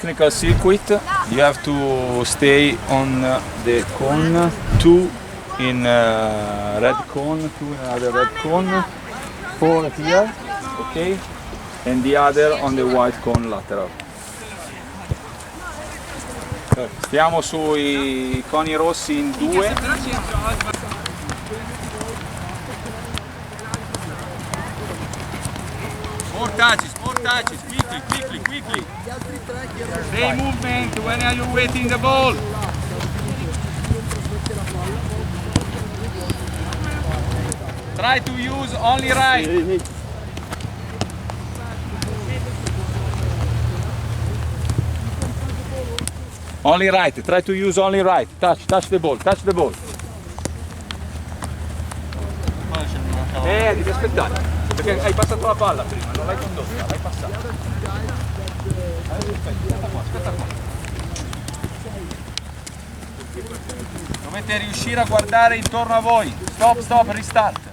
technical circuit. You have to stay on the cone, 2 in red cone, 2 in another red cone, 4 here, okay, and the other on the white cone lateral. Stiamo sui coni rossi in 2. More touches, quickly. Stay movement, when are you waiting the ball? Try to use only right. Only right, try to use only right. Touch the ball. Devi aspettare, perché hai passato la palla prima, non l'hai condotta, l'hai passata. Aspetta qua. Dovete riuscire a guardare intorno a voi. Stop, restart.